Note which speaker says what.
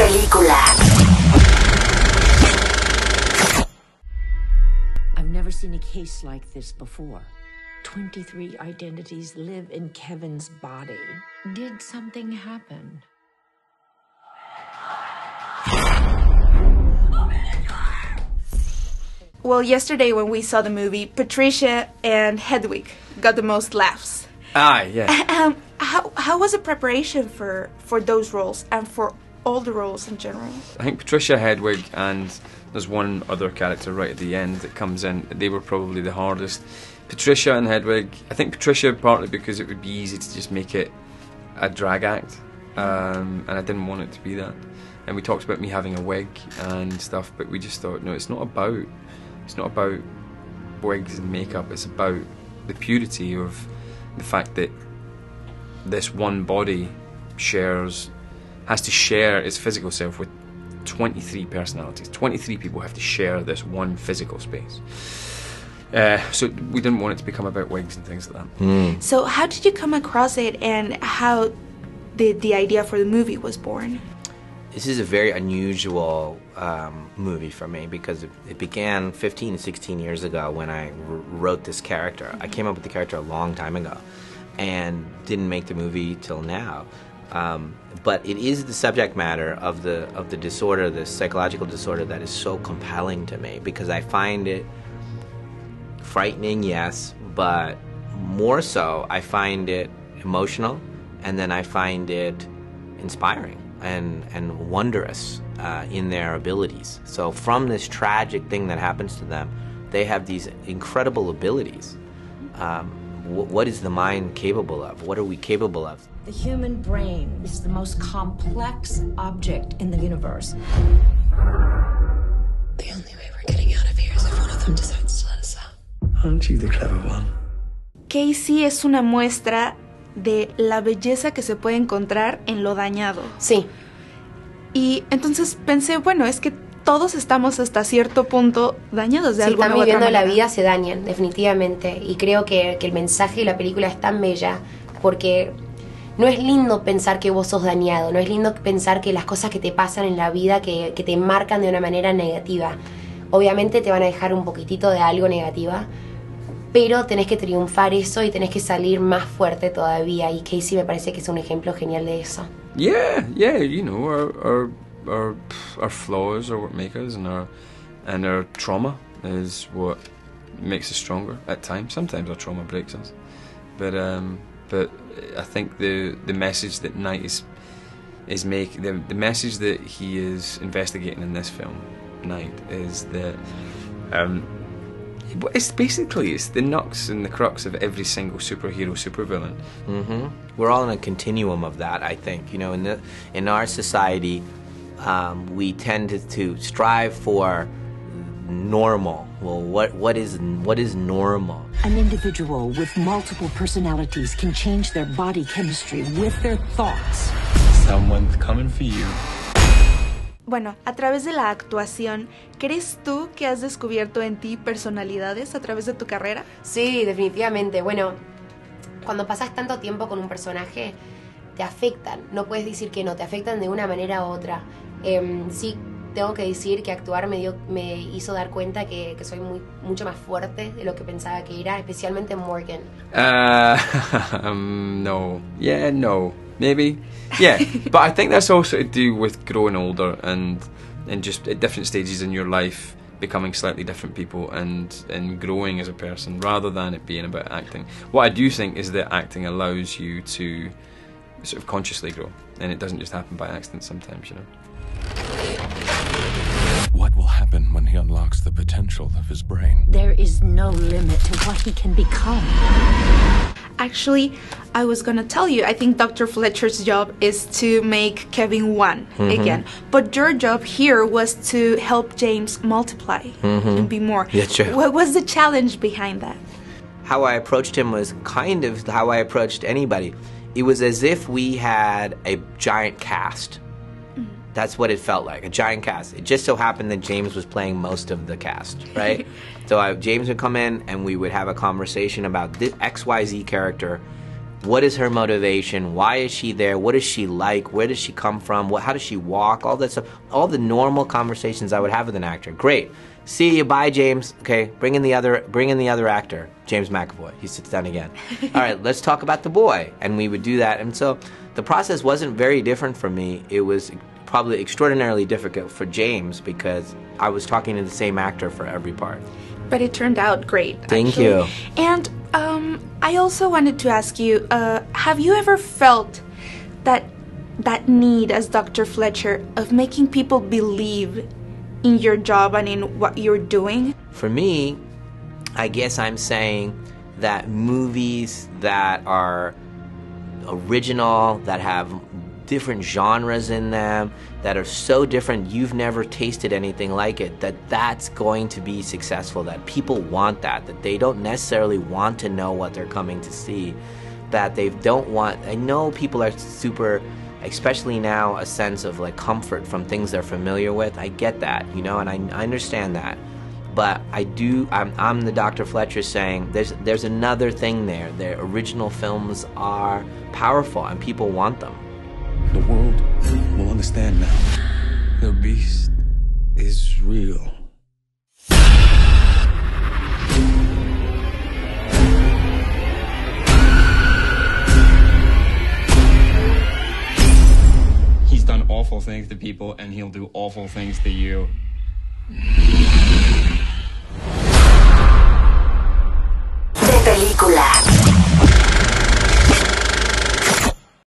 Speaker 1: Película.
Speaker 2: I've never seen a case like this before. 23 identities live in Kevin's body. Did something happen?
Speaker 3: Well, yesterday when we saw the movie, Patricia and Hedwig got the most laughs.
Speaker 4: Yeah.
Speaker 3: How was the preparation for those roles and for all the roles in general?
Speaker 4: I think Patricia, Hedwig, and there's one other character right at the end that comes in. They were probably the hardest. Patricia and Hedwig, I think Patricia partly because it would be easy to just make it a drag act, and I didn't want it to be that. And we talked about me having a wig and stuff, but we just thought, no, it's not about wigs and makeup. It's about the purity of the fact that this one body has to share its physical self with 23 personalities. 23 people have to share this one physical space. So we didn't want it to become about wigs and things like that.
Speaker 3: So how did you come across it, and how the idea for the movie was born?
Speaker 5: This is a very unusual movie for me because it began 15, 16 years ago when I wrote this character. I came up with the character a long time ago and didn't make the movie till now. But it is the subject matter of the disorder, the psychological disorder, that is so compelling to me because I find it frightening, yes, but more so I find it emotional, and then I find it inspiring and wondrous in their abilities. So from this tragic thing that happens to them, they have these incredible abilities. What is the mind capable of? What are we capable of?
Speaker 2: The human brain is the most complex object in the universe.
Speaker 6: The only way we're getting out of here is if one of them decides to let us out.
Speaker 7: Aren't you the clever one?
Speaker 3: Casey es una muestra de la belleza que se puede encontrar en lo dañado.
Speaker 6: Sí.
Speaker 3: Y entonces pensé, bueno, es que todos estamos hasta cierto punto dañados de alguna u otra manera.
Speaker 6: Si están viviendo la vida, se dañan, definitivamente. Y creo que el mensaje de la película es tan bella porque no es lindo pensar que vos sos dañado, no es lindo pensar que las cosas que te pasan en la vida que te marcan de una manera negativa. Obviamente te van a dejar un poquitito de algo negativa, pero tenés que triunfar eso y tenés que salir más fuerte todavía. Y Casey me parece que es un ejemplo genial de eso.
Speaker 4: Yeah, you know, our flaws are what make us, and our trauma is what makes us stronger at times. Sometimes our trauma breaks us, but I think the message that Knight is making, the message that he is investigating in this film, Knight, is that it's the nux and the crux of every single superhero, supervillain.
Speaker 5: We're all in a continuum of that, I think. You know, in our society, we tend to strive for normal. Well, what is normal?
Speaker 2: An individual with multiple personalities can change their body chemistry with their thoughts.
Speaker 7: Someone's coming for you.
Speaker 3: Bueno, a través de la actuación, ¿crees tú que has descubierto en ti personalidades a través de tu carrera?
Speaker 6: Sí, definitivamente. Bueno, cuando pasas tanto tiempo con un personaje, te afectan. No puedes decir que no, te afectan de una manera u otra. Sí, tengo que decir que actuar me hizo dar cuenta que soy mucho más fuerte de lo que pensaba que era, especialmente Morgan.
Speaker 4: No. Yeah, no. Maybe. Yeah. But I think that's also to do with growing older and just at different stages in your life becoming slightly different people and growing as a person rather than it being about acting. What I do think is that acting allows you to sort of consciously grow, and it doesn't just happen by accident sometimes, you know.
Speaker 7: What will happen when he unlocks the potential of his brain?
Speaker 2: There is no limit to what he can become.
Speaker 3: Actually, I was gonna tell you, I think Dr. Fletcher's job is to make Kevin one again. But your job here was to help James multiply and be more.
Speaker 5: Yeah, true.
Speaker 3: What was the challenge behind that?
Speaker 5: How I approached him was kind of how I approached anybody. It was as if we had a giant cast. That's what it felt like, a giant cast. It just so happened that James was playing most of the cast, right? So James would come in and we would have a conversation about this XYZ character What is her motivation? Why is she there? What is she like? Where does she come from? How does she walk? All that stuff. All the normal conversations I would have with an actor. Great. See you. Bye, James. Okay, bring in the other actor, James McAvoy. He sits down again. All right, let's talk about the boy. And we would do that. And so the process wasn't very different for me. It was probably extraordinarily difficult for James because I was talking to the same actor for every part.
Speaker 3: But it turned out great.
Speaker 5: Thank you.
Speaker 3: And I also wanted to ask you, have you ever felt that need as Dr. Fletcher of making people believe in your job and in what you're doing?
Speaker 5: For me, I guess I'm saying that movies that are original, that have different genres in them, that are so different you've never tasted anything like it, that's going to be successful, that people want that they don't necessarily want to know what they're coming to see, that they don't want. I know people are super, especially now, a sense of like comfort from things they're familiar with. I get that, and I understand that. But I'm the Dr. Fletcher saying there's another thing there. The original films are powerful and people want them.
Speaker 7: The world will understand now. The beast is real.
Speaker 1: He's done awful things to people, and he'll do awful things to you.